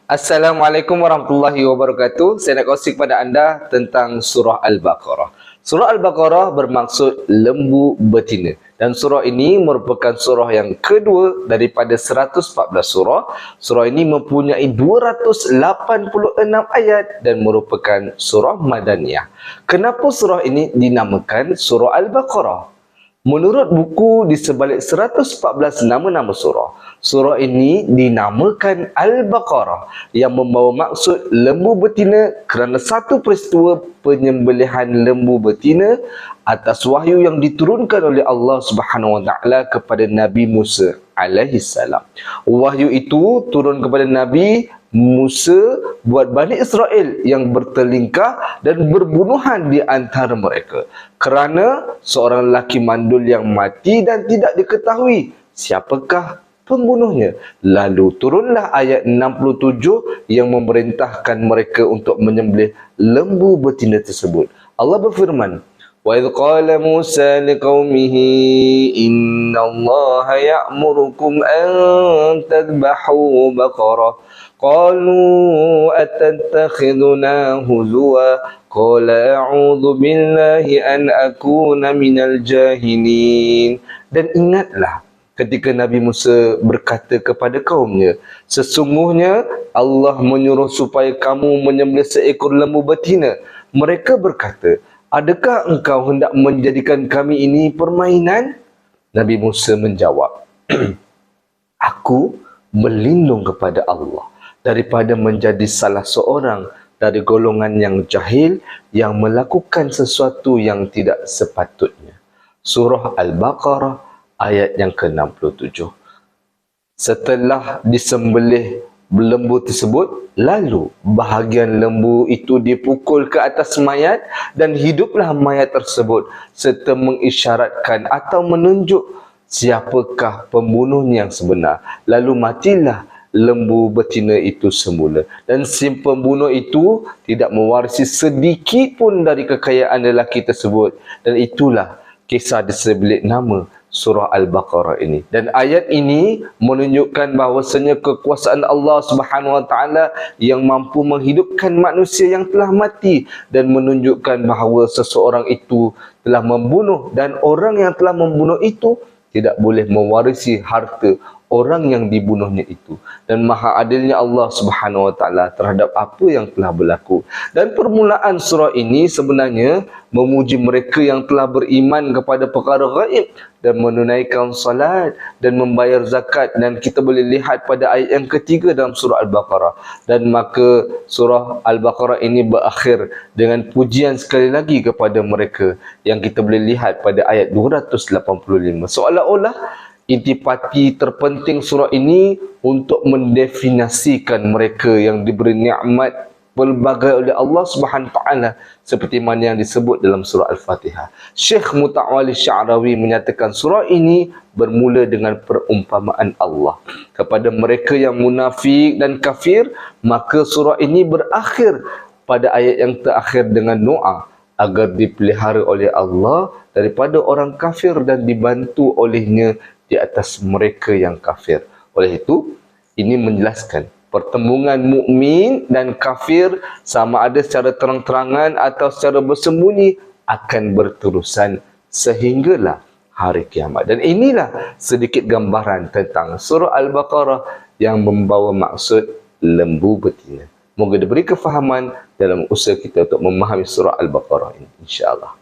Assalamualaikum warahmatullahi wabarakatuh. Saya nak kongsi kepada anda tentang surah Al-Baqarah. Surah Al-Baqarah bermaksud lembu betina. Dan surah ini merupakan surah yang kedua daripada 114 surah. Surah ini mempunyai 286 ayat dan merupakan surah Madaniyah. Kenapa surah ini dinamakan surah Al-Baqarah? Menurut buku di sebalik 114 nama-nama surah, surah ini dinamakan Al-Baqarah yang membawa maksud lembu betina kerana satu peristiwa penyembelihan lembu betina atas wahyu yang diturunkan oleh Allah Subhanahu Wa Taala kepada Nabi Musa alaihi salam. Wahyu itu turun kepada Nabi Musa buat Bani Israel yang bertelingkah dan berbunuhan di antara mereka kerana seorang lelaki mandul yang mati dan tidak diketahui siapakah pembunuhnya. Lalu turunlah ayat 67 yang memerintahkan mereka untuk menyembelih lembu betina tersebut. Allah berfirman, وَإِذْ قَالَ مُوسَى لِقَوْمِهِ إِنَّ اللَّهَ يَأْمُرُكُمْ أَن تَذْبَحُوا بَقَرَةً قَالُوا أَتَتَّخِذُنَا هُزُوًا قَالَ أَعُوذُ بِاللَّهِ أَنْ أَكُونَ مِنَ الْجَاهِلِينَ. Dan ingatlah ketika Nabi Musa berkata kepada kaumnya, sesungguhnya Allah menyuruh supaya kamu menyembelih seekor lembu betina. Mereka berkata, adakah engkau hendak menjadikan kami ini permainan? Nabi Musa menjawab, aku berlindung kepada Allah daripada menjadi salah seorang dari golongan yang jahil yang melakukan sesuatu yang tidak sepatutnya. Surah Al-Baqarah ayat yang ke-67. Setelah disembelih lembu tersebut, lalu bahagian lembu itu dipukul ke atas mayat dan hiduplah mayat tersebut serta mengisyaratkan atau menunjuk siapakah pembunuhnya yang sebenar. Lalu matilah lembu betina itu semula. Dan si pembunuh itu tidak mewarisi sedikit pun dari kekayaan lelaki tersebut. Dan itulah kisah disebut nama surah Al-Baqarah ini. Dan ayat ini menunjukkan bahawasanya kekuasaan Allah Subhanahu Wa Taala yang mampu menghidupkan manusia yang telah mati dan menunjukkan bahawa seseorang itu telah membunuh dan orang yang telah membunuh itu tidak boleh mewarisi harta orang yang dibunuhnya itu. Dan maha adilnya Allah Subhanahu Wa Taala terhadap apa yang telah berlaku. Dan permulaan surah ini sebenarnya memuji mereka yang telah beriman kepada perkara gaib dan menunaikan salat dan membayar zakat. Dan kita boleh lihat pada ayat yang ketiga dalam surah Al-Baqarah. Dan maka surah Al-Baqarah ini berakhir dengan pujian sekali lagi kepada mereka yang kita boleh lihat pada ayat 285. Seolah-olah intipati terpenting surah ini untuk mendefinisikan mereka yang diberi nikmat pelbagai oleh Allah Subhanahu Taala seperti mana yang disebut dalam surah Al-Fatihah. Syekh Muta'wali Sya'rawi menyatakan surah ini bermula dengan perumpamaan Allah kepada mereka yang munafik dan kafir, maka surah ini berakhir pada ayat yang terakhir dengan doa agar dipelihara oleh Allah daripada orang kafir dan dibantu olehnya di atas mereka yang kafir. Oleh itu, ini menjelaskan pertembungan mukmin dan kafir sama ada secara terang-terangan atau secara bersembunyi akan berterusan sehinggalah hari kiamat. Dan inilah sedikit gambaran tentang surah Al-Baqarah yang membawa maksud lembu betina. Moga diberi kefahaman dalam usaha kita untuk memahami surah Al-Baqarah ini, insya-Allah.